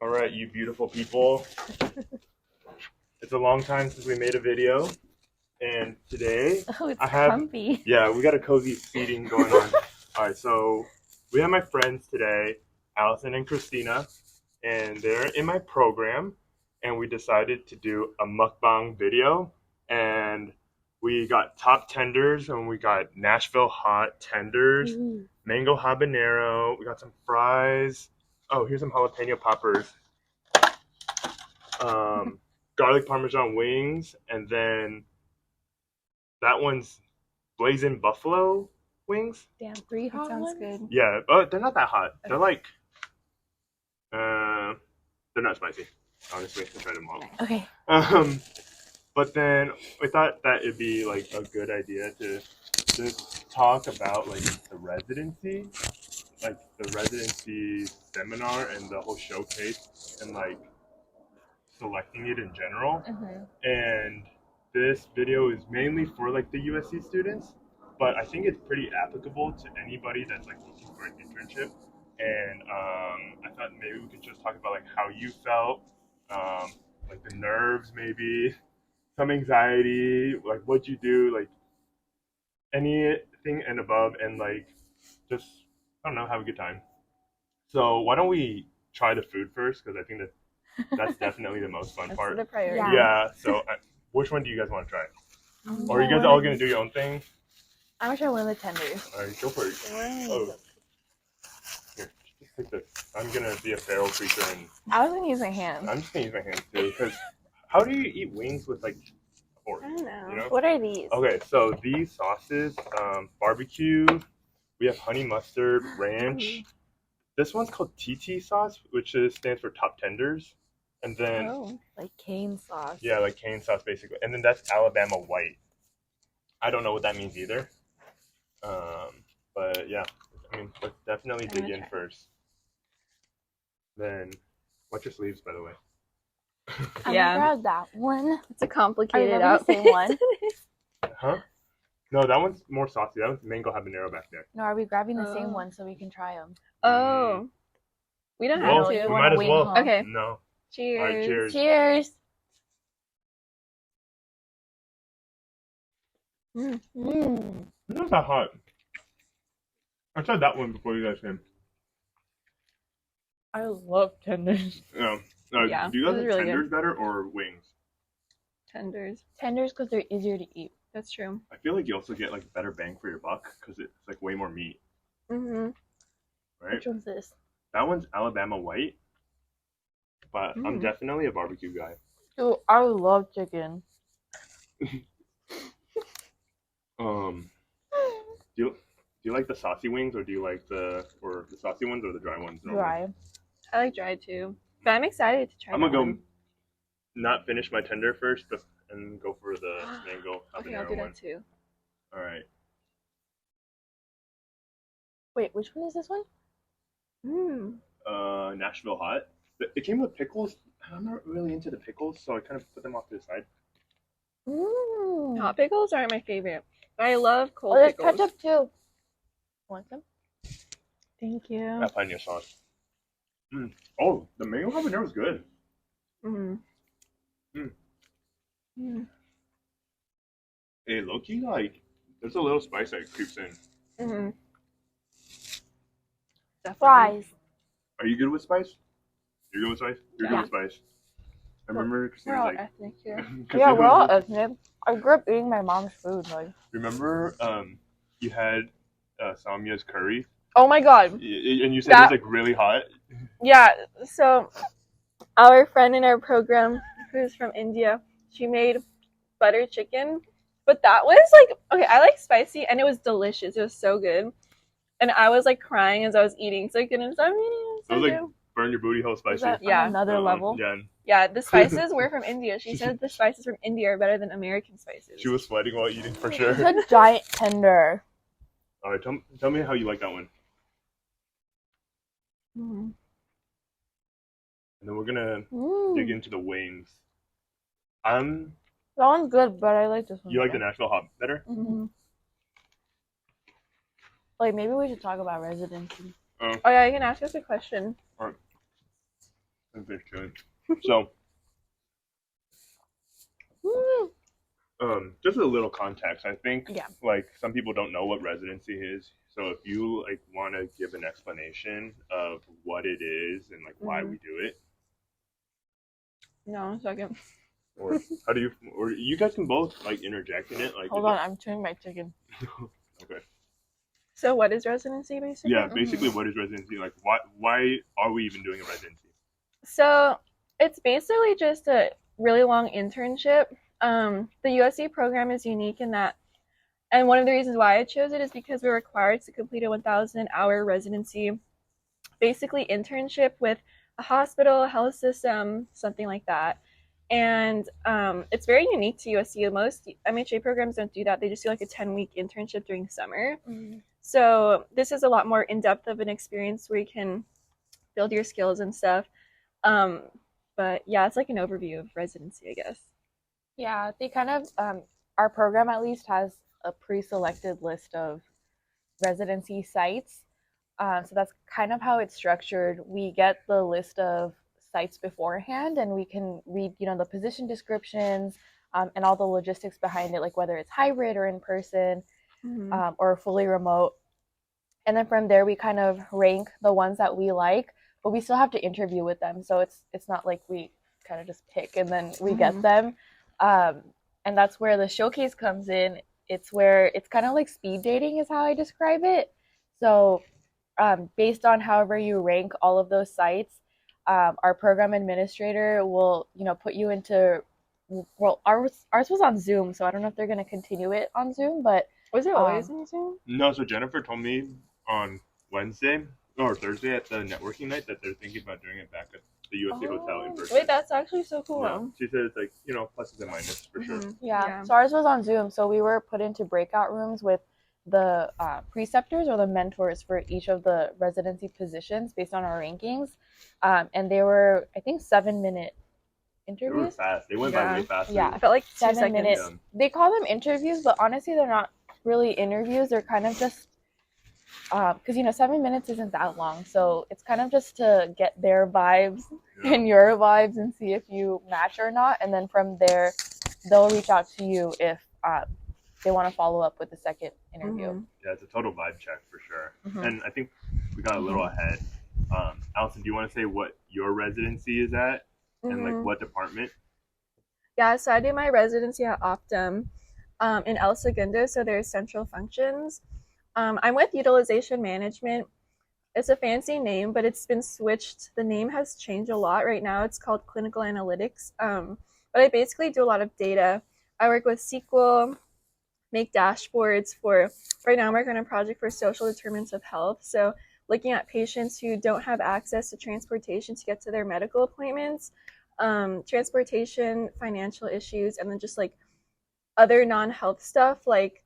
All right, you beautiful people. It's a long time since we made a video, and today Oh, it's I have comfy. yeah, we got a cozy seating going on. All right, so we have my friends today, Allison and Christina, and they're in my program, and we decided to do a mukbang video, and we got top tenders, and we got Nashville hot tenders, mango habanero. We got some fries. Oh, here's some jalapeno poppers. Garlic parmesan wings, and then that one's blazing buffalo wings. Damn, 3 hot Sounds ones? good. Yeah, but they're not that hot. They're like, they're not spicy. Honestly, I tried them all. Okay. But then we thought that it'd be like a good idea to just talk about like the residency, like the residency seminar and the whole showcase, and like selecting it in general. And this video is mainly for like the USC students, but I think it's pretty applicable to anybody that's like looking for an internship. And I thought maybe we could just talk about like how you felt, like the nerves, maybe some anxiety, like what you do, like anything and above, and like just I don't know, have a good time. So why don't we try the food first? Because I think that's definitely the most fun part. The priority. Yeah. So, which one do you guys want to try? Or are you guys all gonna do your own thing? I'm gonna try one of the tenders. All right, go for it. Oh, here, just take this. I'm gonna be a feral creature, and I was gonna use my hands. I'm just gonna use my hands too. Because how do you eat wings with like a fork? I don't know. You know? What are these? Okay, so these sauces, barbecue. We have honey mustard, ranch. This one's called TT sauce, which stands for top tenders. And then, Like cane sauce. yeah, like cane sauce basically. And then that's Alabama white. I don't know what that means either. But yeah, I mean, let's definitely dig in first. Then, watch your sleeves, by the way. I'm Yeah. gonna grab that one. It's a Are we complicated grabbing the outfit. same one? Huh? No, that one's more saucy. That one's mango habanero back there. No, are we grabbing the same Oh. one so we can try them? Oh. We don't Well, have we to. might as well. Huh? Okay. No. Cheers. All right, cheers. Cheers. Mm. It's not that hot. I tried that one before you guys came. I love tenders. Yeah. Yeah, Do you guys this is like really tenders better or wings? Tenders. Tenders because they're easier to eat. That's true. I feel like you also get like better bang for your buck because it's like way more meat, Mm-hmm. right? Which one's this? That one's Alabama white, but I'm Mm. definitely a barbecue guy. Dude, I love chicken. Do you like the saucy wings or do you like the saucy ones or the dry ones? Normally? Dry. I like dry too. But I'm excited to try I'm gonna that go one. not finish my tender first, but and go for the mango Okay, I'll habanero do one. that too. All right. Wait, which one is this one? Mm. Nashville hot. It came with pickles. I'm not really into the pickles, so I kind of put them off to the side. Mmm. Hot pickles aren't my favorite. But I love cold Oh, there's pickles. ketchup too. Want some? Thank you. Jalapeno sauce. Oh, the mango habanero is good. Mm-hmm. Mm. Mm. Hey, low-key, like, there's a little spice that creeps in. Mm-hmm. Fries. Are you good with spice? You're good with spice? You're Yeah. good with spice. I remember We're Christina's all like... ethnic here. Yeah, we're all ethnic. I grew up eating my mom's food. Like. Remember you had Samya's curry? Oh my god. And you said it was like really hot? Yeah, so our friend in our program who's from India, she made butter chicken. But that was like, okay, I like spicy and it was delicious. It was so good. And I was like crying as I was eating. So I couldn't stop eating. It was like burn your booty hole spicy. Is that Yeah. on another level? Yeah. Yeah, the spices were from India. She said the spices from India are better than American spices. She was sweating while eating for It's sure. a giant tender. All right, tell me how you like that one. Mm. And then we're gonna dig into the wings. That one's good, but I like this one. You like the Nashville hot better? Mm-hmm. Like, maybe we should talk about residency. Oh yeah, you can ask us a question. finish chewing. So, just a little context. I think like some people don't know what residency is. So if you like want to give an explanation of what it is and like why we do it. No, second. Or how do you? Or you guys can both like interject in it. Like Hold on, I'm chewing my chicken. Okay. So what is residency basically? Yeah, basically what is residency? Like why are we even doing a residency? So it's basically just a really long internship. The USC program is unique in that, and one of the reasons why I chose it is because we're required to complete a 1,000-hour residency, basically internship with a hospital, a health system, something like that. And it's very unique to USC. Most MHA programs don't do that. They just do like a 10-week internship during summer. So this is a lot more in-depth of an experience where you can build your skills and stuff. But yeah, it's like an overview of residency, I guess. Yeah, they kind of, our program at least has a pre-selected list of residency sites. So that's kind of how it's structured. We get the list of sites beforehand and we can read, the position descriptions and all the logistics behind it, like whether it's hybrid or in person or fully remote. And then from there, we kind of rank the ones that we like, but we still have to interview with them. So it's not like we kind of just pick and then we get them. And that's where the showcase comes in. It's where it's kind of like speed dating is how I describe it. So based on however you rank all of those sites, our program administrator will, put you into, well, ours was on Zoom, so I don't know if they're going to continue it on Zoom, but was it always on Zoom? No, so Jennifer told me on Wednesday or Thursday at the networking night that they're thinking about doing it back at the USC hotel in person. Wait, that's actually so cool. Yeah. She said it's like, pluses and minuses for sure. Yeah. So ours was on Zoom, so we were put into breakout rooms with the preceptors or the mentors for each of the residency positions based on our rankings. And they were, I think, 7-minute interviews. They were fast. They went by way faster. Yeah, I felt like 7 minutes. They call them interviews, but honestly, they're not really interviews. They're kind of just because 7 minutes isn't that long, so it's kind of just to get their vibes and your vibes and see if you match or not, and then from there they'll reach out to you if they want to follow up with the second interview. Yeah, it's a total vibe check for sure. And I think we got a little ahead. Allison, do you want to say what your residency is at and like what department? Yeah, so I do my residency at Optum in El Segundo, so there's central functions. I'm with utilization management. It's a fancy name, but it's been switched. The name has changed a lot. Right now it's called clinical analytics. But I basically do a lot of data. I work with SQL, make dashboards for, right now I'm working on a project for social determinants of health. So looking at patients who don't have access to transportation to get to their medical appointments, transportation, financial issues, and then just like other non-health stuff like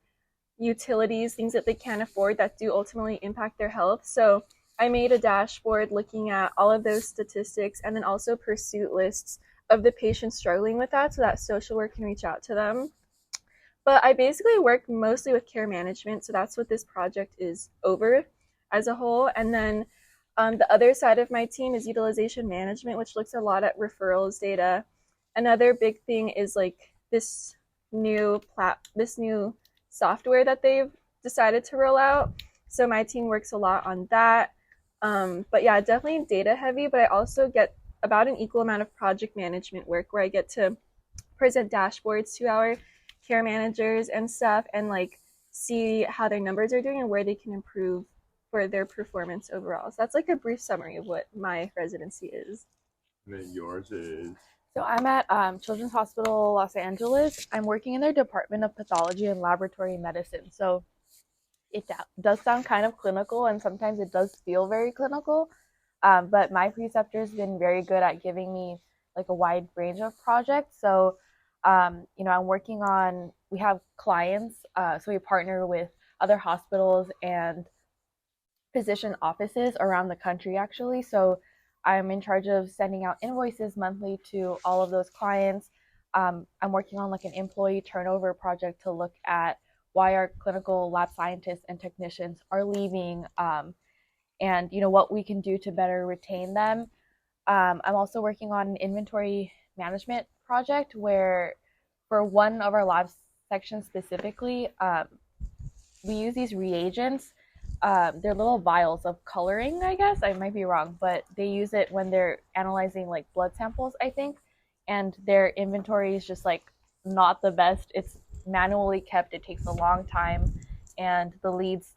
utilities, things that they can't afford that do ultimately impact their health. So I made a dashboard looking at all of those statistics and then also pursuit lists of the patients struggling with that so that social work can reach out to them. But I basically work mostly with care management, so that's what this project is over as a whole. And then the other side of my team is utilization management, which looks a lot at referrals data. Another big thing is like this new software that they've decided to roll out. So my team works a lot on that. But yeah, definitely data heavy, but I also get about an equal amount of project management work where I get to present dashboards to our care managers and stuff and like see how their numbers are doing and where they can improve for their performance overall. So that's like a brief summary of what my residency is. And then yours is? So I'm at Children's Hospital Los Angeles. I'm working in their Department of Pathology and Laboratory Medicine. So it does sound kind of clinical and sometimes it does feel very clinical. But my preceptor's been very good at giving me like a wide range of projects. So, I'm working on, we have clients, so we partner with other hospitals and physician offices around the country actually. So I'm in charge of sending out invoices monthly to all of those clients. I'm working on like an employee turnover project to look at why our clinical lab scientists and technicians are leaving and what we can do to better retain them. I'm also working on an inventory management project where, for one of our lab sections specifically, we use these reagents. They're little vials of coloring, I guess. I might be wrong, but they use it when they're analyzing like blood samples, I think. And their inventory is just like not the best. It's manually kept. It takes a long time, and the leads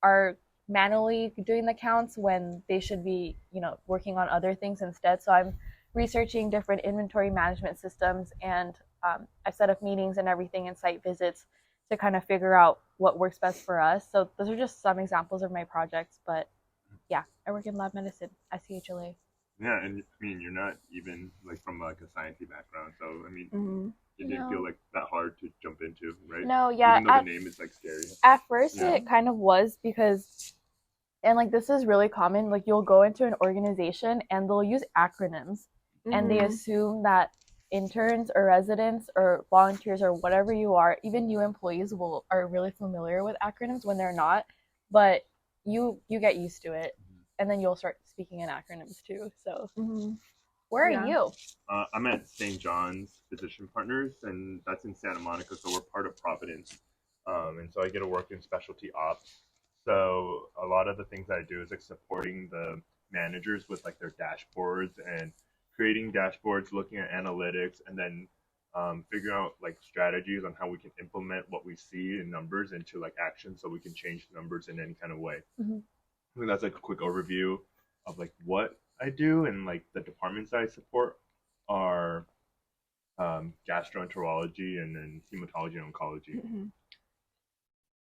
are manually doing the counts when they should be, working on other things instead. So I'm researching different inventory management systems, and I've set up meetings and everything and site visits to kind of figure out what works best for us. So those are just some examples of my projects, but yeah, I work in lab medicine at CHLA. Yeah, and I mean, you're not even like from like a sciencey background, so I mean, it didn't feel like that hard to jump into, right? No, yeah. Even though the name is like scary. At first, it kind of was because, and like this is really common. Like you'll go into an organization and they'll use acronyms, and they assume that interns or residents or volunteers or whatever you are, even new employees are really familiar with acronyms when they're not. But you get used to it, and then you'll start speaking in acronyms too. So, where are you? I'm at St. John's Physician Partners, and that's in Santa Monica. So we're part of Providence, and so I get to work in specialty ops. So a lot of the things that I do is like supporting the managers with like their dashboards and creating dashboards, looking at analytics, and then figuring out like strategies on how we can implement what we see in numbers into like action, so we can change the numbers in any kind of way. I think that's like a quick overview of like what I do, and like the departments I support are gastroenterology and then hematology and oncology.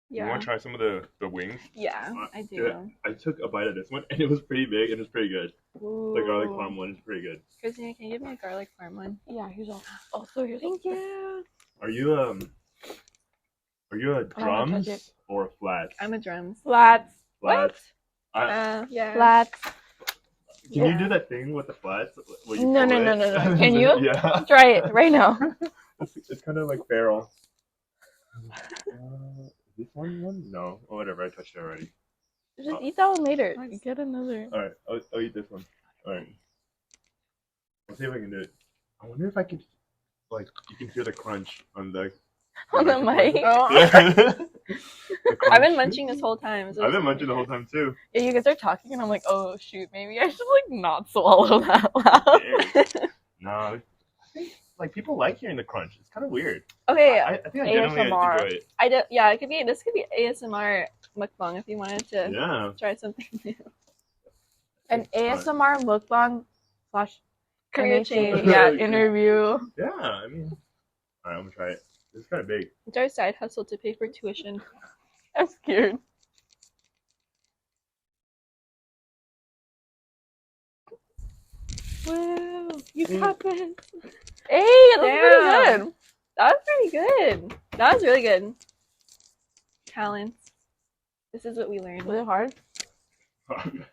You want to try some of the wings? Yeah, I do. I took a bite of this one and it was pretty big and it's pretty good. Ooh. The garlic parm one is pretty good. Christina, can you give me a garlic parm one? Yeah, here's all. Also, here's. Thank you. Are you a drums or a flats? I'm a drums. Flats. Flats. Yeah. Flats. Can you do that thing with the flats? No. Can you? Yeah. Try it right now. It's kind of like feral. This one? No. Oh, whatever. I touched it already. Just eat that one later. Get another. All right. I'll eat this one. All right. Let's see if I can do it. I wonder if I could, like, you can hear the crunch on the mic. Oh. Yeah. I've been munching this whole time. I've been munching the whole time too. Yeah, you guys are talking and I'm like, oh shoot, maybe I should like not swallow that loud. No, I think like people like hearing the crunch. It's kind of weird. Okay, I think I generally enjoy it. Yeah, this could be ASMR mukbang if you wanted to try something new. An ASMR mukbang / career change. Yeah, interview. Yeah, I mean, alright, I'm gonna try it. It's kind of big. It's our side hustle to pay for tuition. I'm scared. Woo! You got this. Hey, that was pretty good. That was pretty good. That was really good. Talents. This is what we learned. Was it hard? I'm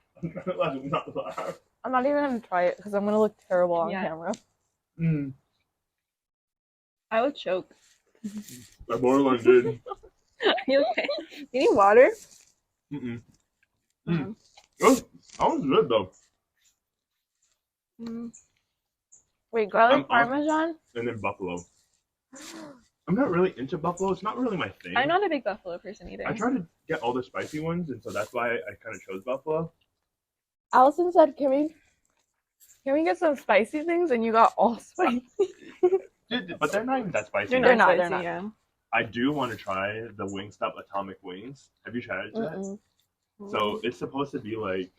not laugh. I'm not even gonna try it because I'm gonna look terrible on camera. I would choke. My borderline did. Are you okay? You need water? That was good though. Wait, garlic parmesan? And then buffalo. I'm not really into buffalo. It's not really my thing. I'm not a big buffalo person either. I try to get all the spicy ones, and so that's why I kind of chose buffalo. Allison said, "Can we get some spicy things?" And you got all spicy. But they're not even that spicy. They're not. Yeah. I do want to try the Wingstop Atomic Wings. Have you tried it yet? So it's supposed to be like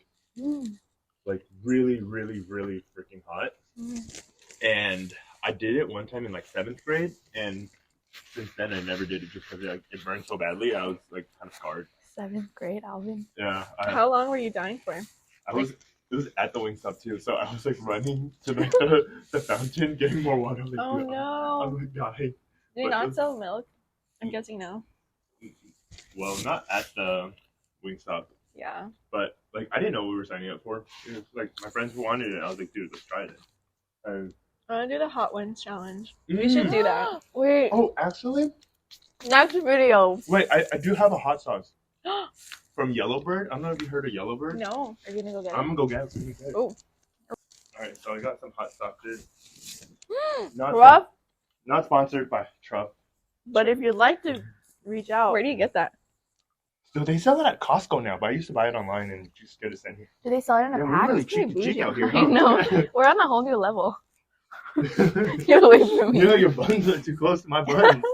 really, really, really freaking hot. And I did it one time in like 7th grade, and since then I never did it just because it burned so badly. I was like kind of scarred. 7th grade, Alvin. Yeah. How long were you dying for? It was at the Wingstop too, so I was like running to like the fountain, getting more water. Like, oh no! I was like dying. Do you not sell milk? I'm guessing no. Well, not at the Wingstop. Yeah. But like I didn't know what we were signing up for. It was like my friends wanted it. I was like, dude, let's try it. I want to do the hot ones challenge. We should do that. Wait. Oh, actually? Next video. Wait, I do have a hot sauce. From Yellowbird. I don't know if you heard of Yellowbird. No. Are you gonna go get it? I'm gonna go get it. Oh. All right, so I got some hot sauces. Not Rough, not sponsored by Truff. but if you'd like to reach out, Where do you get that? So they sell it at Costco now, but I used to buy it online and just get it sent here. do they sell it in a Yeah, we're pack? really That's pretty cheeky cheek bougie. out here. I Huh? know. We're on a whole new level. Get away from me. You know your buns are too close to my buns.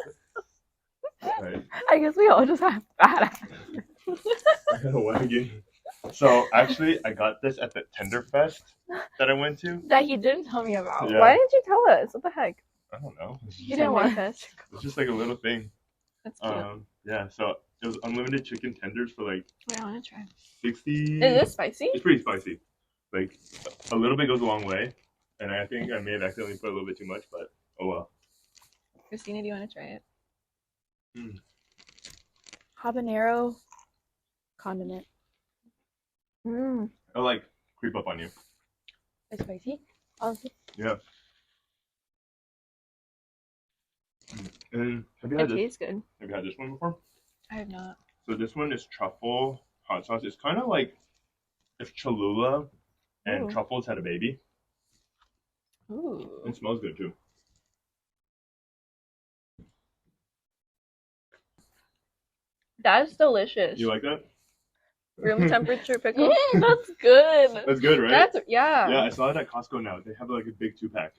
Right. I guess we all just have bad actors. I got a wagon. So actually, I got this at the Tenderfest that I went to. That he didn't tell me about. Yeah. Why didn't you tell us? What the heck? I don't know. You didn't want us. It's just like a little thing. That's cute. Yeah. So it was unlimited chicken tenders for like Wait, I want to try. 60. Is this spicy? It's pretty spicy. Like a little bit goes a long way, and I think I may have accidentally put a little bit too much, but oh well. Christina, do you want to try it? Habanero condiment. Mm. I'll like creep up on you. It's spicy. Oh, Yeah. And have you It had this? tastes good. Have you had this one before? I have not. So this one is truffle hot sauce. It's kind of like if Cholula and Ooh. truffles had a baby. Ooh. It smells good too. That's delicious. You like that? Room temperature pickle. that's good. That's good, right? That's yeah. Yeah, I saw it at Costco now. They have like a big 2-pack.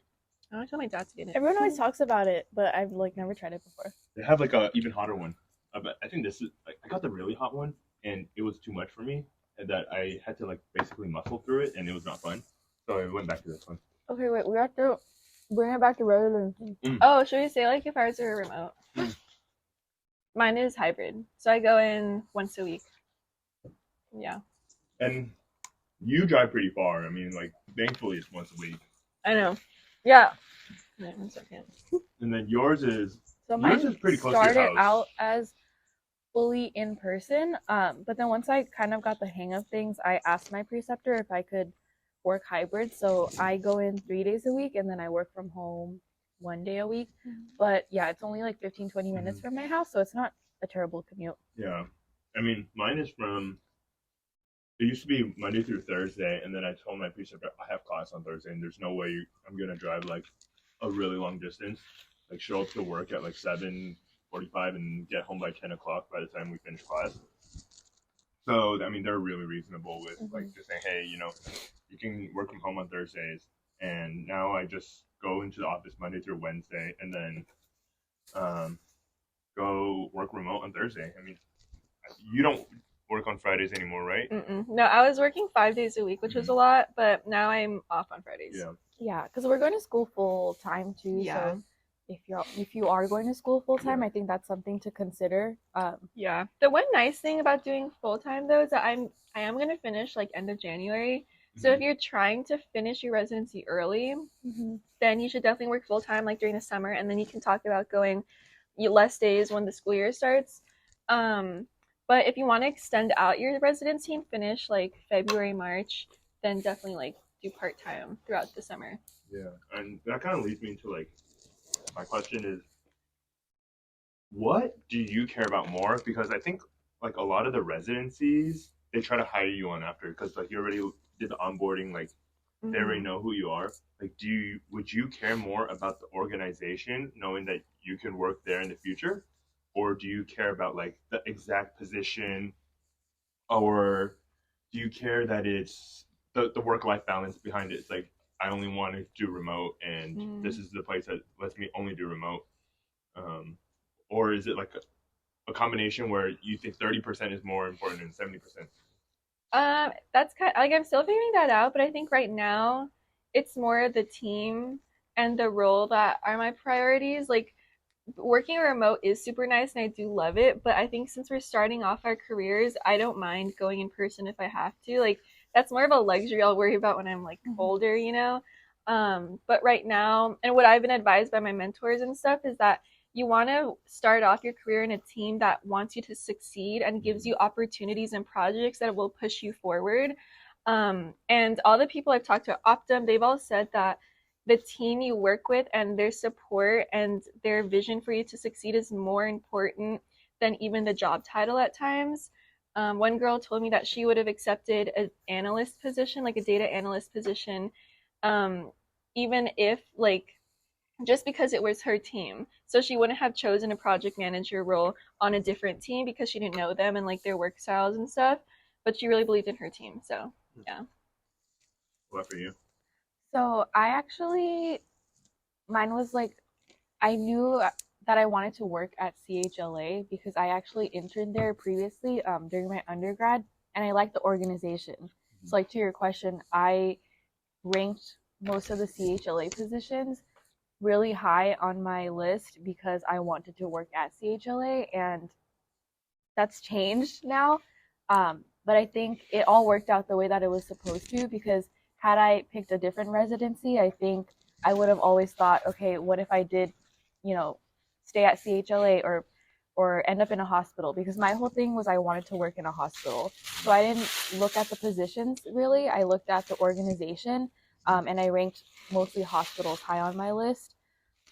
I want to tell my dad to get it. Everyone always talks about it, but I've like never tried it before. They have like a even hotter one. But I think this is like I got the really hot one, and it was too much for me, and that I had to like basically muscle through it, and it was not fun. So I went back to this one. Okay, wait, we have to bring it back to residency. Oh, should we say like if ours are remote? Mine is hybrid, so I go in once a week. Yeah, And you drive pretty far. I mean, like thankfully it's once a week. I know. Yeah. Wait, 1 second. And then yours is So yours mine is pretty close to your started house. out as fully in person, but then once I kind of got the hang of things, I asked my preceptor if I could work hybrid. So I go in 3 days a week and then I work from home 1 day a week. But yeah, it's only like 15-20 minutes from my house, so it's not a terrible commute. Yeah. I mean, mine is from. It used to be Monday through Thursday, and then I told my preceptor I have class on Thursday, and there's no way I'm gonna drive like a really long distance, like show up to work at like 7:45 and get home by 10 o'clock by the time we finish class. So I mean, they're really reasonable with like just saying, hey, you know, you can work from home on Thursdays, and now I just go into the office Monday through Wednesday, and then go work remote on Thursday. I mean, you don't work on Fridays anymore, right? No, I was working 5 days a week, which was a lot, but now I'm off on Fridays. Yeah. Yeah, because we're going to school full time too. Yeah. So if you are going to school full time, I think that's something to consider. Yeah. The one nice thing about doing full time though is that I am gonna finish like end of January. So if you're trying to finish your residency early, then you should definitely work full time like during the summer, and then you can talk about going less days when the school year starts. But if you want to extend out your residency and finish like February, March, then definitely like do part-time throughout the summer. Yeah, and that kind of leads me into like my question is, what do you care about more? Because I think like a lot of the residencies, they try to hire you on after because like you already did the onboarding, like they already know who you are. Like, would you care more about the organization, knowing that you can work there in the future, or do you care about like the exact position, or do you care that it's the work-life balance behind it? It's like I only want to do remote, and this is the place that lets me only do remote, or is it like a combination where you think 30% is more important than 70%? That's kind of, like I'm still figuring that out, but I think right now it's more the team and the role that are my priorities. Like working remote is super nice and I do love it, but I think since we're starting off our careers, I don't mind going in person if I have to. Like that's more of a luxury I'll worry about when I'm like older, you know? But right now, and what I've been advised by my mentors and stuff is that you want to start off your career in a team that wants you to succeed and gives you opportunities and projects that will push you forward. And all the people I've talked to at Optum, they've all said that the team you work with and their support and their vision for you to succeed is more important than even the job title at times. One girl told me that she would have accepted an analyst position, like a data analyst position, even if like just because it was her team. So she wouldn't have chosen a project manager role on a different team because she didn't know them and like their work styles and stuff. But she really believed in her team. So yeah. What for you? So I actually, mine was like, I knew that I wanted to work at CHLA because I actually interned there previously during my undergrad, and I liked the organization. So, like to your question, I ranked most of the CHLA positions really high on my list because I wanted to work at CHLA, and that's changed now. But I think it all worked out the way that it was supposed to because had I picked a different residency, I think I would have always thought, okay, what if I did, you know, stay at CHLA or end up in a hospital? Because my whole thing was I wanted to work in a hospital. So I didn't look at the positions really. I looked at the organization, and I ranked mostly hospitals high on my list.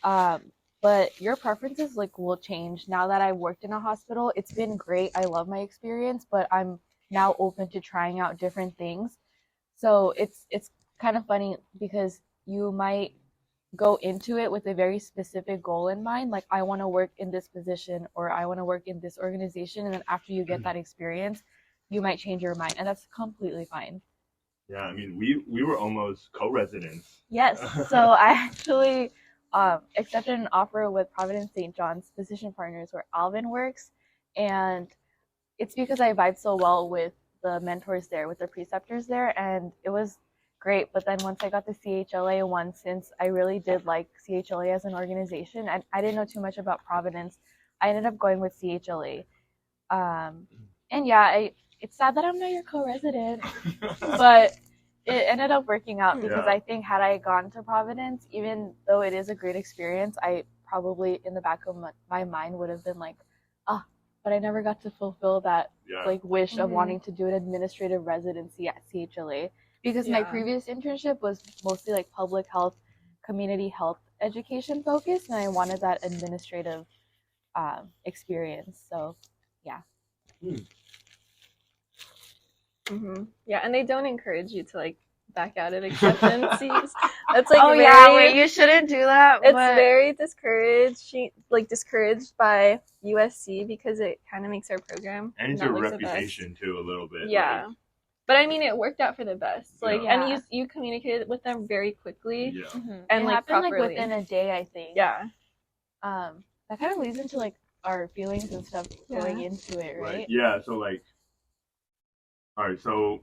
But your preferences like will change now that I've worked in a hospital. It's been great. I love my experience, but I'm now open to trying out different things. So it's kind of funny because you might go into it with a very specific goal in mind, like I want to work in this position or I want to work in this organization, and then after you get that experience, you might change your mind, and that's completely fine. Yeah, I mean, we were almost co-residents. Yes. So I actually accepted an offer with Providence St. John's Physician Partners where Alvin works. And it's because I vibed so well with the mentors there, with the preceptors there. And it was great. But then once I got the CHLA one, since I really did like CHLA as an organization, I didn't know too much about Providence. I ended up going with CHLA. And yeah, it's sad that I'm not your co-resident, but it ended up working out because Yeah. I think had I gone to Providence, even though it is a great experience, I probably in the back of my mind would have been like, ah, but I never got to fulfill that like wish of wanting to do an administrative residency at CHLA because my previous internship was mostly like public health, community health education focused, and I wanted that administrative experience. So, yeah. Yeah, and they don't encourage you to like back out of acceptances. That's like yeah, wait, you shouldn't do that. It's very discouraged by USC because it kind of makes our program and it's not your look the reputation too a little bit. Yeah. Like, but I mean, it worked out for the best. Like, Yeah. and you communicated with them very quickly, yeah. and it like happened properly. like within a day, I think. Yeah. That kind of leads into like our feelings and stuff going into it, right? Yeah. So like, all right. So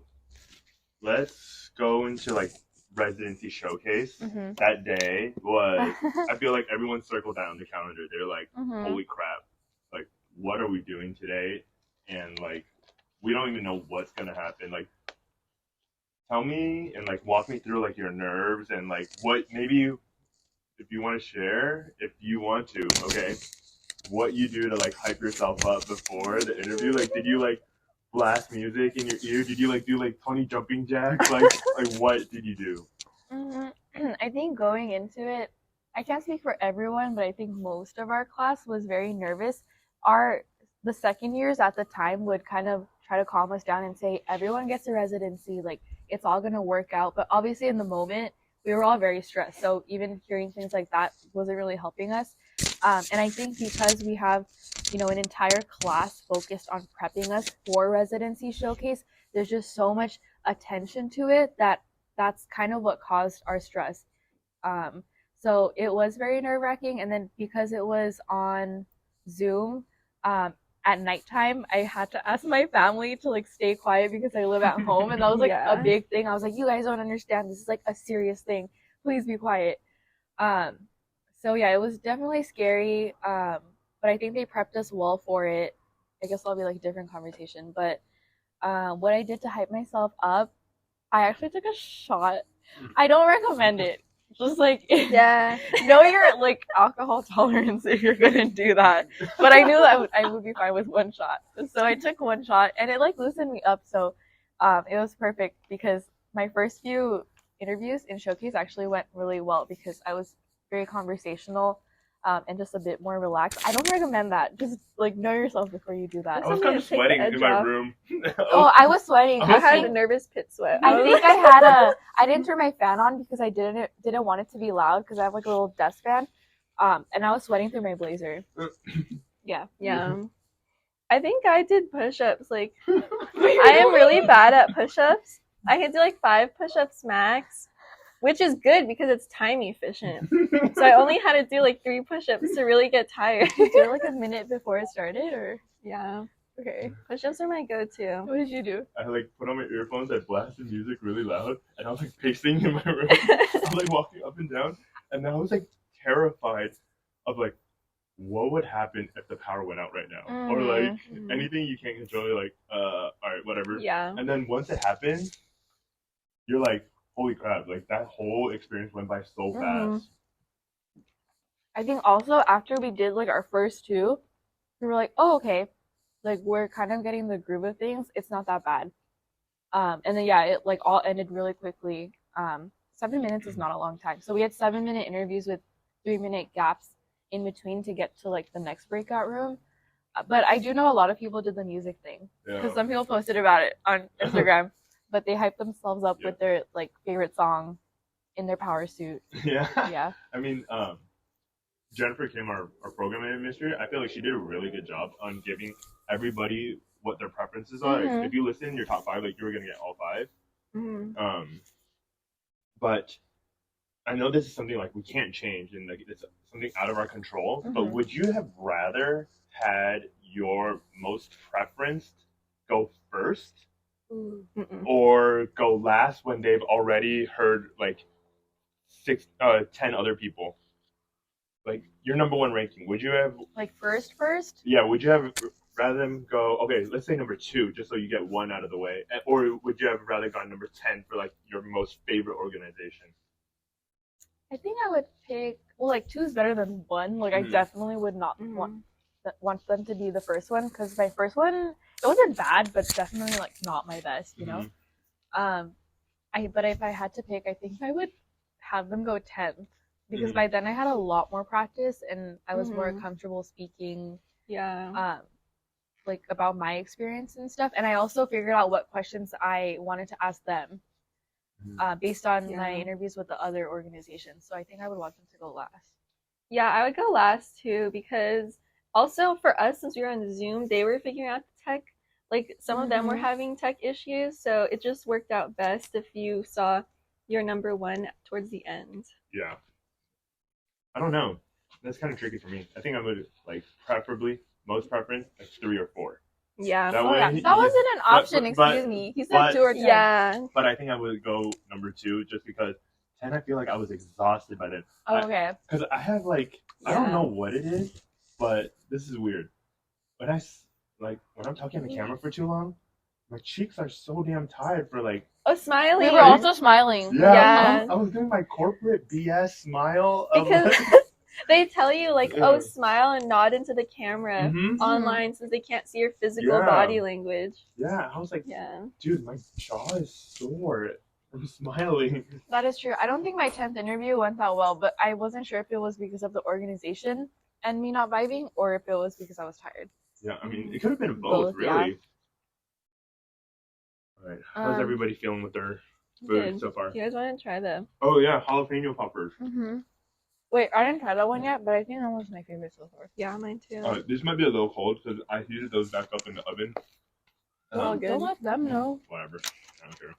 let's go into like Residency Showcase. That day was, I feel like everyone circled down the calendar. They're like, holy crap, like what are we doing today? And like we don't even know what's gonna happen. Like tell me and like walk me through like your nerves and like what maybe if you want to share, if you want to, okay, what you do to like hype yourself up before the interview. Like did you like blast music in your ear? Did you like do like 20 jumping jacks? Like what did you do? I think going into it, I can't speak for everyone, but I think most of our class was very nervous. The second years at the time would kind of try to calm us down and say everyone gets a residency, like it's all gonna work out. But obviously in the moment we were all very stressed, so even hearing things like that wasn't really helping us. And I think because we have an entire class focused on prepping us for Residency Showcase, there's just so much attention to it that's kind of what caused our stress. So it was very nerve-wracking, and then because it was on Zoom at nighttime, I had to ask my family to like stay quiet because I live at home, and that was like a big thing. I was like, you guys don't understand, this is like a serious thing, please be quiet. So yeah, it was definitely scary, but I think they prepped us well for it. I guess that'll be like a different conversation, but what I did to hype myself up, I actually took a shot. I don't recommend it. Just like know your like alcohol tolerance if you're gonna do that. But I knew that I would be fine with one shot, so I took one shot, and it like loosened me up. So it was perfect because my first few interviews in Showcase actually went really well because I was very conversational. and just a bit more relaxed. I don't recommend that. Just like know yourself before you do that. I was Something kind to of take the sweating edge in my off. room. Oh, I was sweating. I I was had so- a nervous pit sweat. I think I didn't turn my fan on because I didn't want it to be loud because I have like a little desk fan, and I was sweating through my blazer. Yeah. Yeah. I think I did push-ups. Like, I am really bad at push-ups. I can do like 5 push-ups max, which is good because it's time efficient. So I only had to do like 3 push-ups to really get tired. Did you do it like a minute before it started, or Yeah. okay? Push-ups are my go-to. What did you do? I like put on my earphones, I blasted music really loud, and I was like pacing in my room. I was like walking up and down, and I was like terrified of like what would happen if the power went out right now, or like Mhm. anything you can't control. You're like, all right, whatever. Yeah. And then once it happens, you're like, holy crap! Like that whole experience went by so Mhm. fast. I think also after we did like our first 2, we were like, oh okay, like we're kind of getting the groove of things. It's not that bad. And then yeah, it like all ended really quickly. 7 minutes is not a long time. So we had 7-minute interviews with 3-minute gaps in between to get to like the next breakout room. But I do know a lot of people did the music thing because Yeah. some people posted about it on Instagram. But they hyped themselves up with their like favorite song in their power suit. Yeah. Yeah. I mean, Jennifer Kim, our program administrator, I feel like she did a really good job on giving everybody what their preferences are. Like, Mhm. if you listen, your top 5, like you were gonna get all 5. Mhm. But I know this is something like we can't change, and like it's something out of our control. But Mhm. would you have rather had your most preferenced go first, Mm-mm. or go last when they've already heard like 10 other people? Like your number 1 ranking, would you have? Like first? Yeah, would you have rather them go? Okay, let's say number 2, just so you get 1 out of the way, or would you have rather gone number 10 for like your most favorite organization? I think I would pick. Well, like 2 is better than 1. Like I Mhm. definitely would not Mhm. want them to be the first one because my first one it wasn't bad, but definitely like not my best. You know. But if I had to pick, I think I would have them go 10th because Mhm. by then I had a lot more practice and I was more Mhm. comfortable speaking Yeah. like about my experience and stuff. And I also figured out what questions I wanted to ask them based on my Yeah. interviews with the other organizations. So I think I would want them to go last. Yeah, I would go last too because also for us, since we were on Zoom, they were figuring out the tech. Like some of them were Mhm. having tech issues, so it just worked out best if you saw your number 1 towards the end. Yeah. I don't know. That's kind of tricky for me. I think I would like preferably most preference like 3 or 4. Yeah. That Oh way, yeah, that wasn't an option. but- Excuse me. He said but- 2 or 10. Yeah. But I think I would go number 2 just because 10. I feel like I was exhausted by then. Oh, okay. Because I have like I don't Yeah. know what it is, but this is weird. When when I'm talking on the camera for too long, my cheeks are so damn tired for like. Oh, smiling. We were also smiling. Yeah. I was doing my corporate BS smile. Because they tell you like, Yeah. oh, smile and nod into the camera Mhm. online since they can't see your physical Yeah. body language. Yeah, I was like, Yeah. dude, my jaw is sore from smiling. That is true. I don't think my 10th interview went that well, but I wasn't sure if it was because of the organization and me not vibing or if it was because I was tired. Yeah, I mean, it could have been both, Both, yeah. really. All right, how's everybody feeling with their food Good. so far? Do you guys want to try the? Oh yeah, jalapeno poppers. Mm-hmm. Wait, I didn't try that one yet, but I think that was my favorite so far. Yeah, mine too. This might be a little cold because I heated those back up in the oven. All good. Don't let them know. Whatever. I don't care.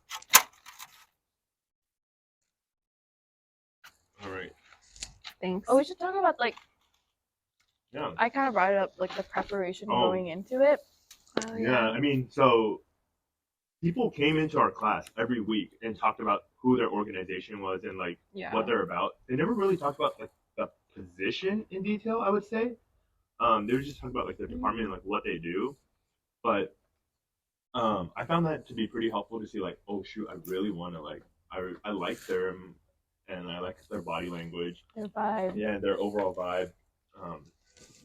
All right. Thanks. Oh, we should talk about like Yeah. I kind of brought it up like the preparation Oh. going into it. Oh, Yeah, I mean, so people came into our class every week and talked about who their organization was and like Yeah. what they're about. They never really talked about like the position in detail, I would say. They would just talk about like their department and like what they do. But I found that to be pretty helpful to see like, oh shoot, I really want to like I like them and I like their body language. Their vibe. Yeah, their overall vibe.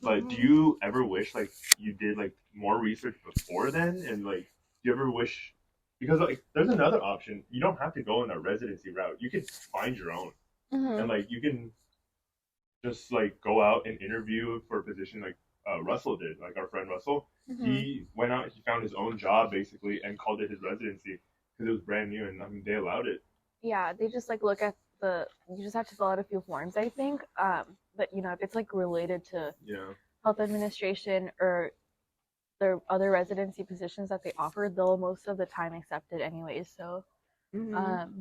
But do you ever wish like you did like more research before then, and like do you ever wish because like there's another option. You don't have to go in a residency route. You could find your own, Mm-hmm. and like you can just like go out and interview for a position like Russell did, like our friend Russell. Mm-hmm. He went out, he found his own job basically, and called it his residency because it was brand new, and I mean they allowed it. Yeah, they just like look at you just have to fill out a few forms, I think. But you know, if it's like related to Yeah. health administration or the other residency positions that they offer, they'll most of the time accept it anyways. So, Mm-hmm.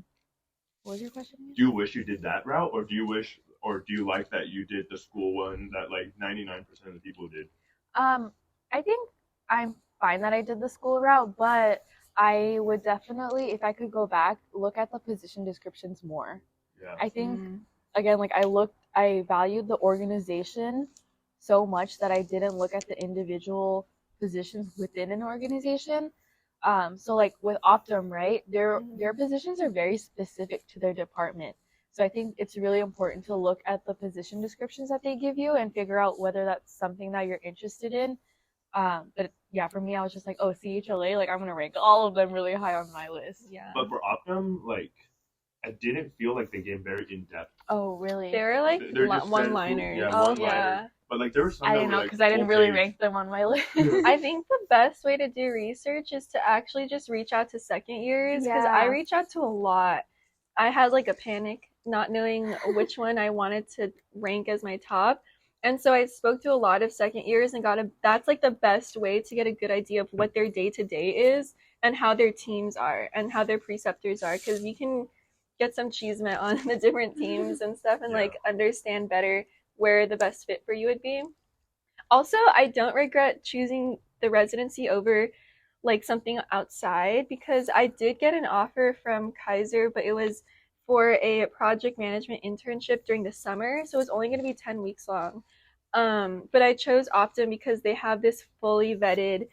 what was your question again? Do you wish you did that route, or do you like that you did the school one that like 99% of the people did? I think I'm fine that I did the school route, but I would definitely, if I could go back, look at the position descriptions more. Yeah. I think again, like I valued the organization so much that I didn't look at the individual positions within an organization. So like with Optum, right? Their positions are very specific to their department. So I think it's really important to look at the position descriptions that they give you and figure out whether that's something that you're interested in. But yeah, for me, I was just like, oh, CHLA, like I'm gonna rank all of them really high on my list. Yeah. But for Optum, like I didn't feel like they gave very in depth. Oh, really? They were like They're just one-liners. Yeah, Oh, one-liner. yeah. But like there were some I that didn't were, know like, because I didn't full really page. rank them on my list. I think the best way to do research is to actually just reach out to second years because I Yeah. reach out to a lot. I had like a panic not knowing which one I wanted to rank as my top. And so I spoke to a lot of second years and that's like the best way to get a good idea of what their day to day is and how their teams are and how their preceptors are. Because you can get some cheesemet on the different teams and stuff and Yeah. like understand better where the best fit for you would be. Also, I don't regret choosing the residency over like something outside because I did get an offer from Kaiser, but it was for a project management internship during the summer, so it was only going to be 10 weeks long. But I chose Optum because they have this fully vetted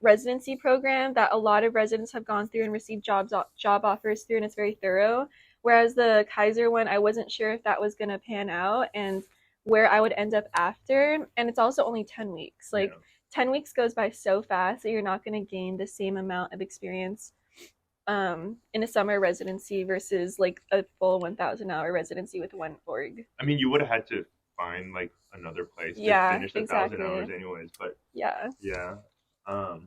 residency program that a lot of residents have gone through and received job offers through, and it's very thorough. Whereas the Kaiser one, I wasn't sure if that was going to pan out and where I would end up after. And it's also only 10 weeks. Like, Yeah. 10 weeks goes by so fast that you're not going to gain the same amount of experience in a summer residency versus like a full 1,000-hour residency with one org. I mean, you would have had to find like another place Yeah, to finish the exactly. 1,000 hours anyways. But Yeah. yeah, I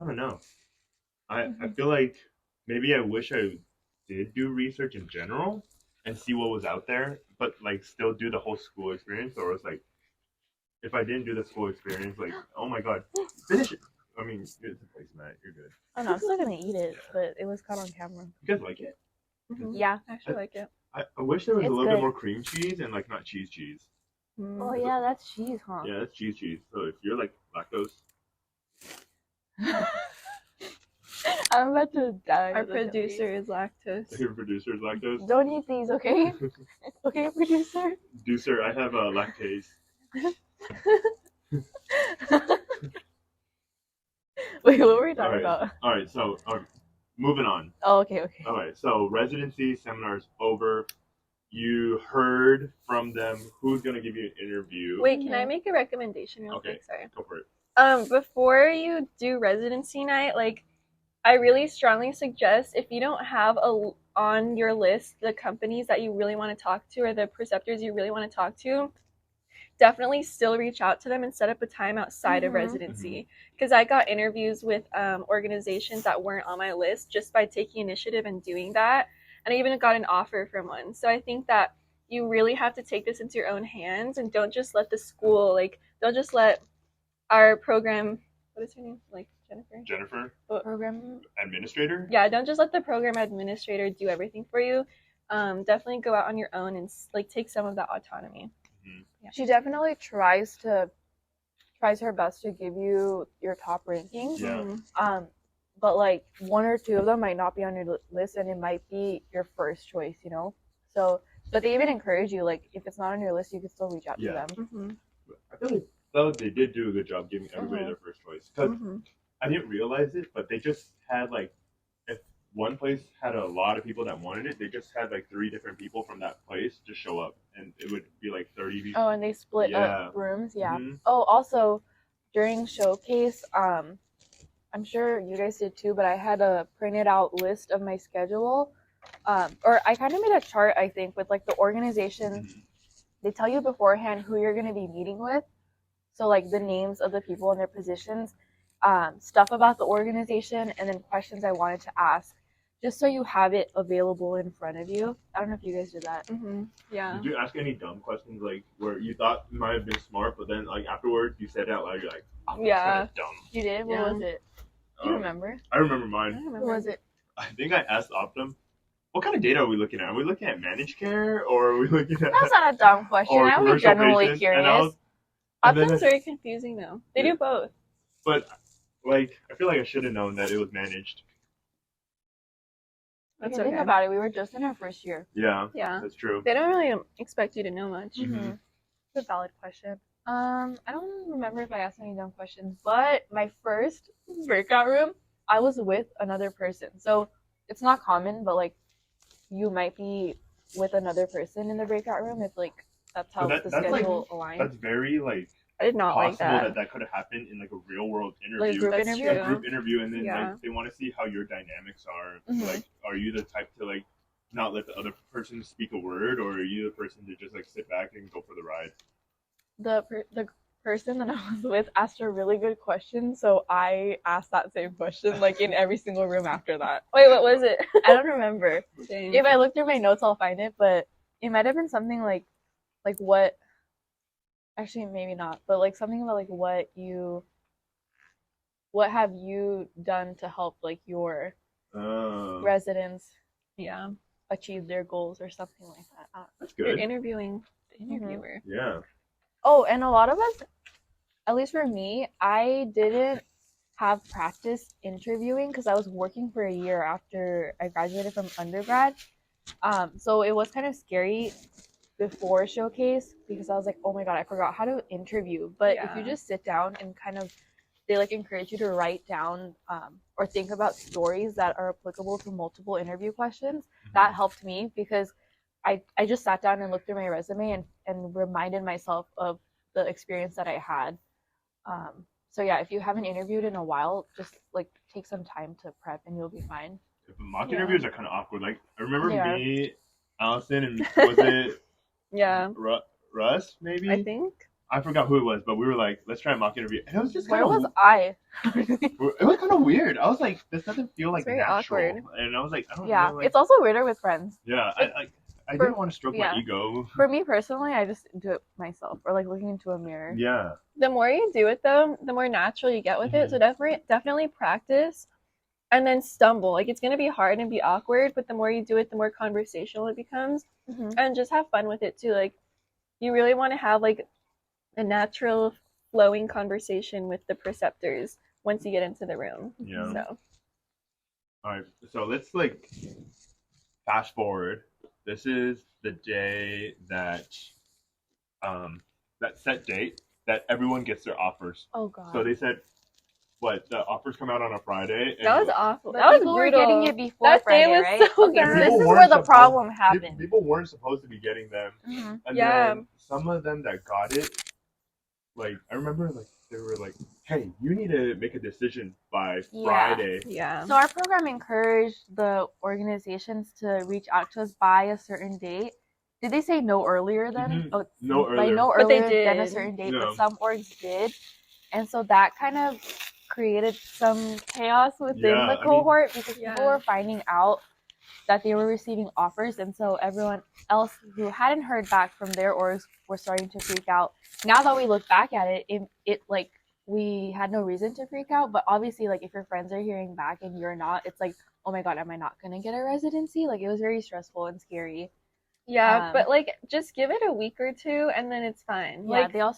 don't know. I feel like maybe I wish I did do research in general and see what was out there, but like still do the whole school experience. Or it's like if I didn't do the school experience, like oh my god, finish it. I mean, it's a placemat. You're good. Oh no, I'm still gonna eat it, but it was caught on camera. You guys like it? Mm-hmm. Yeah, I actually like it. I wish there was It's a little good. bit more cream cheese and like not cheese. Oh yeah, that's cheese, huh? Yeah, that's cheese. So if you're like lactose, I'm about to die. Our producer is lactose. your producer is lactose. Don't eat these, okay? Okay, producer. Producer, I have lactase. Wait, what were we talking about? All right. So moving on. Oh, okay. All right. So residency seminars over. You heard from them who's gonna give you an interview. Wait, can I make a recommendation real Okay. quick? Sorry. Go for it. Before you do residency night, like, I really strongly suggest if you don't have on your list the companies that you really want to talk to or the preceptors you really want to talk to, definitely still reach out to them and set up a time outside of residency. Because I got interviews with organizations that weren't on my list just by taking initiative and doing that. And I even got an offer from one. So I think that you really have to take this into your own hands and don't just let the school, like, don't just let our program, what is her name? Like, Jennifer? Program Administrator? Yeah, don't just let the program administrator do everything for you. Definitely go out on your own and like take some of that autonomy. Yeah. She definitely tries her best to give you your top rankings. Yeah. But like one or two of them might not be on your list, and it might be your first choice, you know. So, but they even encourage you, like if it's not on your list, you can still reach out to them. I feel like though they did do a good job giving everybody their first choice. Because I didn't realize it, but they just had like, if one place had a lot of people that wanted it, they just had like 3 different people from that place just show up, and it would be like 30 people. Oh, and they split up rooms. Yeah. Mm-hmm. Oh, also during showcase, I'm sure you guys did too, but I had a printed out list of my schedule or I kind of made a chart, I think, with like the organization. They tell you beforehand who you're going to be meeting with. So like the names of the people and their positions, stuff about the organization, and then questions I wanted to ask, just so you have it available in front of you. I don't know if you guys did that. Yeah. Did you ask any dumb questions, like where you thought you might have been smart, but then like afterwards you said it out loud, you're like, oh, that's Yeah. kinda dumb. You did? What Yeah. was it? Do you remember? I remember I mine. don't What remember. was it? I think I asked Optum, what kind of data are we looking at? Are we looking at managed care, or are we looking at That's not a dumb question. or I was commercial genuinely patients? curious. And then Optum's very confusing though. They do both. But like, I feel like I should have known that it was managed. If That's you think okay. about it, we were just in our first year. Yeah, Yeah. that's true. They don't really expect you to know much. Mhm. It's a valid question. I don't remember if I asked any dumb questions, but my first breakout room, I was with another person. So it's not common, but like you might be with another person in the breakout room if like that's how But the that's, schedule like, aligns. That's very like I did not like possible that. that could have happened in like a real world interview. Like a group That's interview? true. A group interview, and then Yeah. like they want to see how your dynamics are. Mhm. Like, are you the type to like not let the other person speak a word, or are you the person to just like sit back and go for the ride? The person that I was with asked a really good question, so I asked that same question like in every single room after that. Wait, what was it? I don't remember. Dang. If I look through my notes, I'll find it, but it might have been something like what. Actually, maybe not, but like something about like what have you done to help like your residents Yeah. achieve their goals or something like that. That's You're good. interviewing the interviewer. Yeah. Oh, and a lot of us, at least for me, I didn't have practice interviewing because I was working for a year after I graduated from undergrad. So it was kind of scary before Showcase because I was like, oh my god, I forgot how to interview. But if you Yeah. just sit down and kind of, they like encourage you to write down or think about stories that are applicable to multiple interview questions. That helped me because I just sat down and looked through my resume and reminded myself of the experience that I had. So yeah, if you haven't interviewed in a while, just like take some time to prep and you'll be fine. But mock Yeah. interviews are kind of awkward. Like I remember They are. me, Allison, and was it Yeah. Russ? Maybe I think. I forgot who it was, but we were like, let's try a mock interview, and it was just Where kind was of. I? It was kind of weird. I was like, this doesn't feel like very natural, awkward. and I was like, I don't Yeah, know. Like, it's also weirder with friends. yeah, I for- didn't want to stroke yeah. my ego. For me personally, I just do it myself or like looking into a mirror. Yeah. The more you do it though, the more natural you get with it. So definitely practice and then stumble. Like it's gonna be hard and be awkward, but the more you do it, the more conversational it becomes. Mhm. And just have fun with it too. Like you really want to have like a natural flowing conversation with the preceptors once you get into the room. Yeah. So All right. So let's like fast forward. This is the day that that set date that everyone gets their offers. Oh god. So they said, what, the offers come out on a Friday? And that was awful. But That was people brutal. were getting it before That day Friday, was right? so Okay, so bad. this People is weren't where the supposed- problem happened. People weren't supposed to be getting them. Mhm. And Yeah. then some of them that got it, like, I remember, like, they were like, hey, you need to make a decision by Yeah. Friday. Yeah. So our program encouraged the organizations to reach out to us by a certain date. Did they say no earlier then? Mhm. Oh, No by earlier. no But they earlier than a did. certain date, Yeah. but some orgs did. And so that kind of created some chaos within Yeah, the I mean- cohort because people Yeah. were finding out that they were receiving offers, and so everyone else who hadn't heard back from their orgs were starting to freak out. Now that we look back at it, it like we had no reason to freak out, but obviously like if your friends are hearing back and you're not, it's like, oh my god, am I not gonna get a residency? Like it was very stressful and scary. Yeah, but like just give it a week or two and then it's fine. Yeah, Like people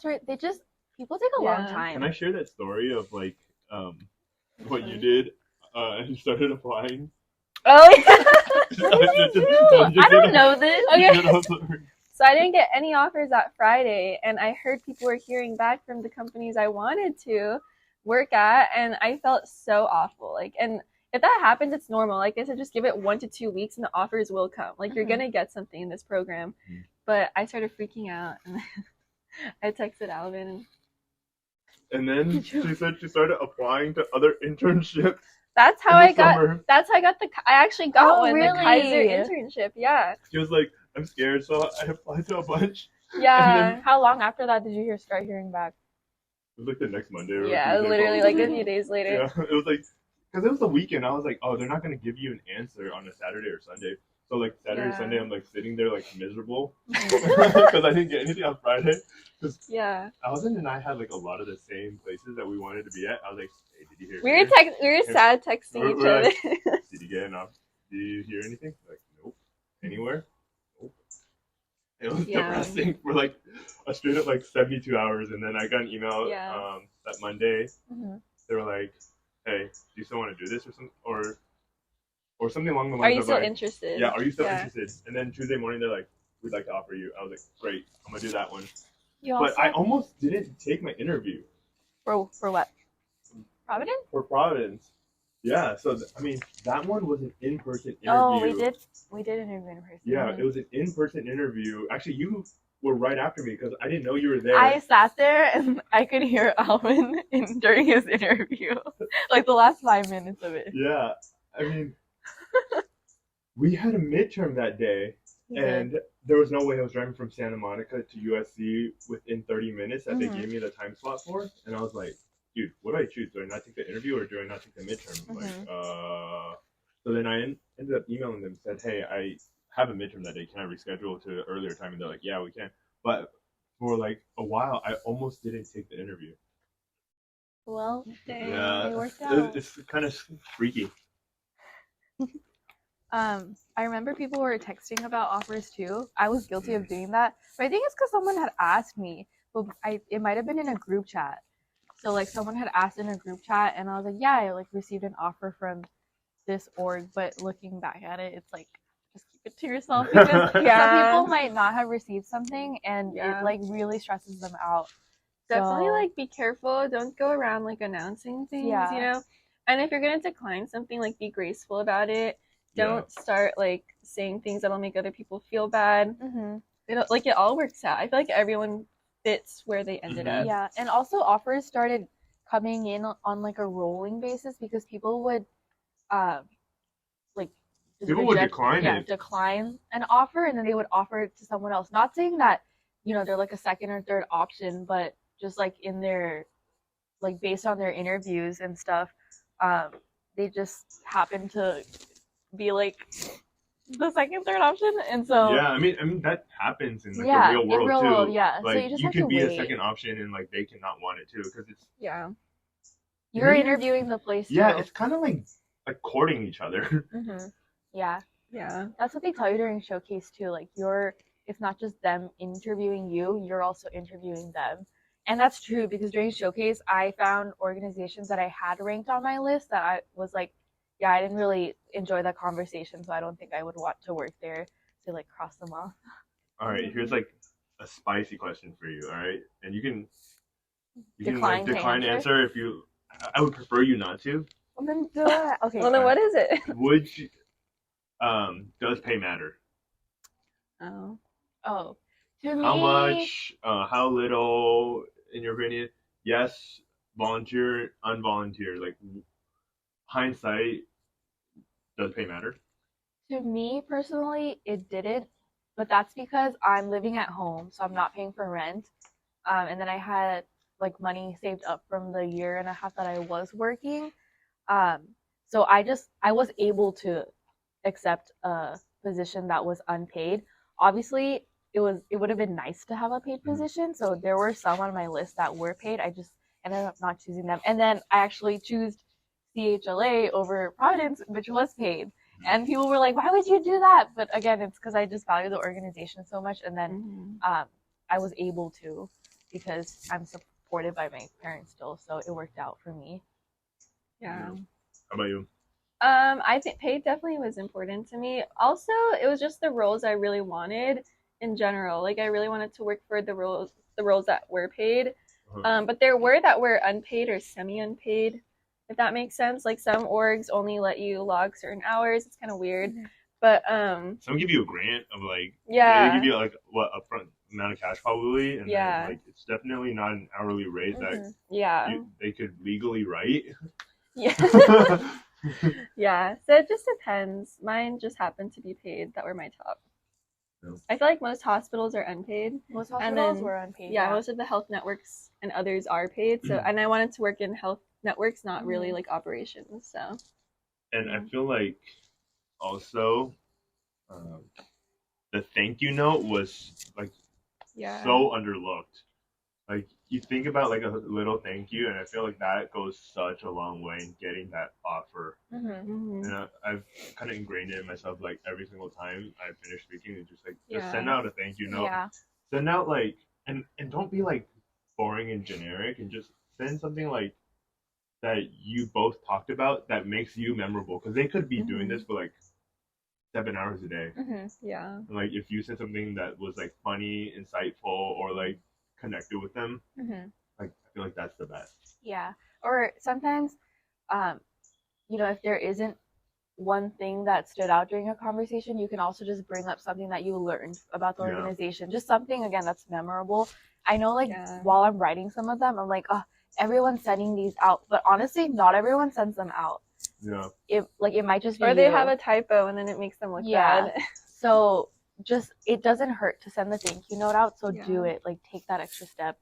take a long Yeah. time. Can I share that story of, like, what you did and you started applying? oh yeah. I don't know this. Okay. So I didn't get any offers that Friday, and I heard people were hearing back from the companies I wanted to work at, and I felt so awful. Like, and if that happens, it's normal. Like I said, just give it 1 to 2 weeks, and the offers will come. Like you're Mhm. gonna get something in this program. Mhm. But I started freaking out, and I texted Alvin. And then she said she started applying to other internships. That's how in the I got. summer. That's how I got I actually got Oh, one, the really? Kaiser internship. Yeah. She was like, I'm scared, so I applied to a bunch. Yeah. How long after that did you start hearing back? It was like the next Monday or Yeah, Tuesday, literally like a probably. few days later. Yeah, it was like, because it was the weekend. I was like, oh, they're not going to give you an answer on a Saturday or Sunday. So, like, Saturday, Yeah. Sunday, I'm, like, sitting there, like, miserable. Because I didn't get anything on Friday. Because Yeah. Alvin and I had, like, a lot of the same places that we wanted to be at. I was like, hey, did you hear We were sad texting each we're other. like, did you get enough? Did you hear anything? Like, nope. Anywhere? Nope. It was depressing for, like, a straight up, like, 72 hours. And then I got an email that Monday. Mm-hmm. They were like, hey, do you still want to do this or something? Or something along the Are lines you of still like, interested? yeah, are you still interested? And then Tuesday morning, they're like, we'd like to offer you. I was like, great, I'm going to do that one. But I almost didn't take my interview. For what? Providence? For Providence. Yeah, so, I mean, that one was an in-person interview. Oh, we did interview in person. Yeah, it was an in-person interview. Actually, you were right after me because I didn't know you were there. I sat there and I could hear Alvin during his interview. Like the last 5 minutes of it. Yeah, I mean, we had a midterm that day, and there was no way I was driving from Santa Monica to USC within 30 minutes that they gave me the time slot for. And I was like, dude, what do I choose? Do I not take the interview or do I not take the midterm? So then I ended up emailing them and said, hey, I have a midterm that day. Can I reschedule to an earlier time? And they're like, yeah, we can. But for like a while, I almost didn't take the interview. Well, yeah, it worked out. It's kind of freaky. I remember people were texting about offers too. I was guilty of doing that, but I think it's because someone had asked me. But it might have been in a group chat. So like someone had asked in a group chat, and I was like, yeah, I like received an offer from this org. But looking back at it, it's like just keep it to yourself because some people might not have received something, and it like really stresses them out. Definitely like be careful. Don't go around like announcing things, you know. And if you're gonna decline something, like be graceful about it. Don't start like saying things that'll make other people feel bad. It all works out. I feel like everyone fits where they ended up. Yeah, and also offers started coming in on like a rolling basis because people would decline an offer, and then they would offer it to someone else. Not saying that, you know, they're like a second or third option, but just like in their, like based on their interviews and stuff, they just happen to be like the second, third option. And so I mean that happens in like the real world too. Like so you could be a second option and like they cannot want it too because it's you're interviewing the place too. Yeah, it's kind of like courting each other. Yeah, that's what they tell you during Showcase too. Like it's not just them interviewing you, you're also interviewing them. And that's true because during Showcase I found organizations that I had ranked on my list that I was like, yeah, I didn't really enjoy that conversation, so I don't think I would want to work there to like cross them off. All right, here's like a spicy question for you. All right, and you can decline answer if you. I would prefer you not to. Well, then do it. Okay. Well, then what is it? Would you, does pay matter? Oh. To me, how much? How little? In your opinion? Yes, volunteer, unvolunteer. Like hindsight. Does pay matter? To me personally, it didn't, but that's because I'm living at home, so I'm not paying for rent. And then I had like money saved up from the year and a half that I was working. So I was able to accept a position that was unpaid. Obviously, it would have been nice to have a paid position. So there were some on my list that were paid. I just ended up not choosing them. And then I actually chose CHLA over Providence, which was paid. And people were like, why would you do that? But again, it's because I just value the organization so much. And then I was able to because I'm supported by my parents still. So it worked out for me. Yeah. How about you? I think pay definitely was important to me. Also, it was just the roles I really wanted in general. Like I really wanted to work for the roles that were paid. But there were that were unpaid or semi-unpaid. If that makes sense. Like some orgs only let you log certain hours. It's kind of weird. But some give you a grant of like they give you like what upfront amount of cash probably, and then, like it's definitely not an hourly rate that they could legally write. Yeah. Yeah, so it just depends. Mine just happened to be paid. That were my top. Yeah. I feel like most hospitals are unpaid. Most And hospitals then- were unpaid. Yeah, most of the health networks and others are paid. So, and I wanted to work in health networks, not really Mhm. like operations. So, And I Yeah. feel like also the thank you note was like yeah. so underlooked. Like you think about like a little thank you, and I feel like that goes such a long way in getting that offer. Mm-hmm. And I've kind of ingrained it in myself. Like every single time I finish speaking, and just like just Yeah. send out a thank you note. Yeah. Send out like and don't be like boring and generic, and just send something like that you both talked about that makes you memorable. Because they could be doing this for like 7 hours a day. Mm-hmm. Yeah. And, like if you said something that was like funny, insightful, or like connected with them, Mm-hmm. like I feel like that's the best. Yeah. Or sometimes, if there isn't one thing that stood out during a conversation, you can also just bring up something that you learned about the Yeah. organization. Just something, again, that's memorable. I know, like, Yeah. while I'm writing some of them, I'm like, oh, everyone's sending these out. But honestly, not everyone sends them out. Yeah. It might just be Or they you. have a typo and then it makes them look bad. So just, it doesn't hurt to send the thank you note out. So do Yeah. it. Like, take that extra step.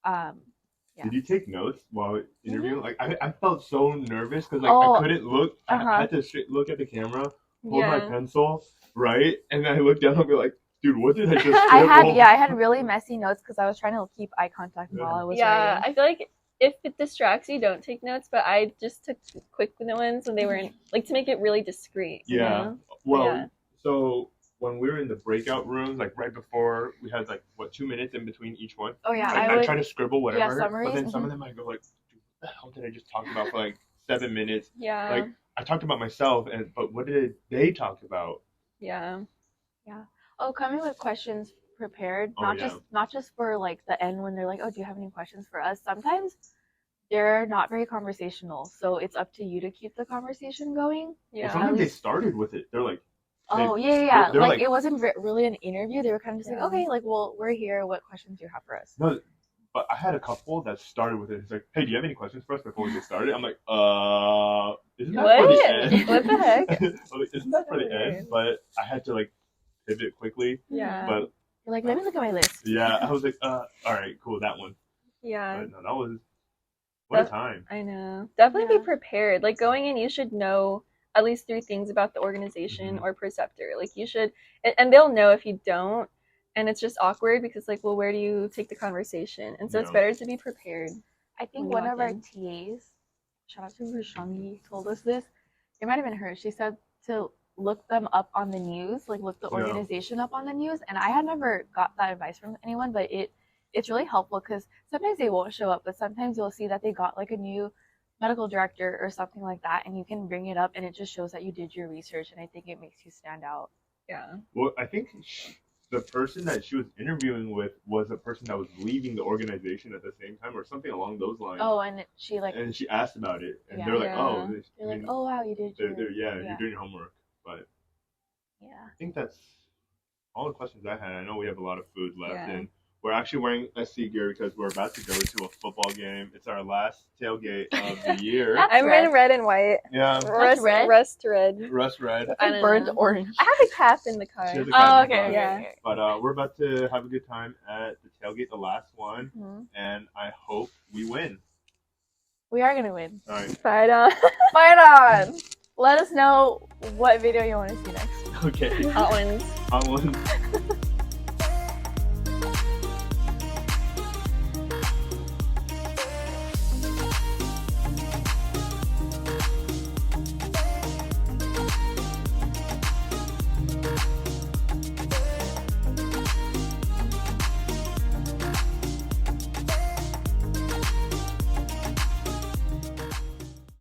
Yeah. Did you take notes while interviewing? Like I felt so nervous because like Oh, I couldn't look. uh-huh. I had to look at the camera, hold my Yeah. pencil, right, and then I looked down and be like, dude, what did I just I scribble? had really messy notes because I was trying to keep eye contact while I was Yeah, writing. I feel like if it distracts you, don't take notes. But I just took quick ones, and they were like to make it really discreet. Yeah. You know? Well, Yeah. so when we were in the breakout rooms, like right before, we had like 2 minutes in between each one. Oh yeah, I try to scribble whatever, summaries. but then some of them I go like, dude, what the hell did I just talk about for like 7 minutes? Yeah. Like I talked about myself, but what did they talk about? Yeah. Oh, coming with questions prepared, not just for like the end when they're like, oh, do you have any questions for us? Sometimes they're not very conversational, so it's up to you to keep the conversation going. Yeah. Well, sometimes they started with it. They're like, oh yeah. They're Like it wasn't really an interview. They were kind of just Yeah. like, okay, like, well, we're here. What questions do you have for us? no, but I had a couple that started with it. It's like, hey, do you have any questions for us before we get started? I'm like, isn't that for the end? What the heck? I'm like, isn't that for the end? But I had to like pivot quickly. Yeah. But You're like, let me look at my list. yeah, I was like, all right, cool, that one. Yeah. But no, that was what a time. I know. Definitely Yeah. be prepared. Like going in, you should know at least 3 things about the organization or preceptor. Like you should, and they'll know if you don't. And it's just awkward because like, well, where do you take the conversation? And so it's better to be prepared. I think when one you of walk our in. TAs, shout out to Rushangi, told us this. It might have been her. She said to look them up on the news, like look the organization up on the news. And I had never got that advice from anyone, but it's really helpful because sometimes they won't show up, but sometimes you'll see that they got like a new medical director or something like that, and you can bring it up, and it just shows that you did your research, and I think it makes you stand out. Yeah. Well, I think the person that she was interviewing with was a person that was leaving the organization at the same time, or something along those lines. Oh, and she like, and she asked about it, and Yeah. they're like, Yeah. oh, you're like, oh wow, you did. you're doing your homework. But Yeah. I think that's all the questions I had. I know we have a lot of food left, Yeah. and we're actually wearing SC gear because we're about to go to a football game. It's our last tailgate of the year. That's I'm red. in red and white. Yeah, Rust red? Rust red. Russ Red. I don't burnt know. orange. I have a cap in the car. She has a Oh, cat in the okay, car. okay, Yeah. okay. But we're about to have a good time at the tailgate, the last one, Mhm. and I hope we win. We are gonna win. All right. Fight on. Fight on! Let us know what video you want to see next. Okay. Hot ones. On one.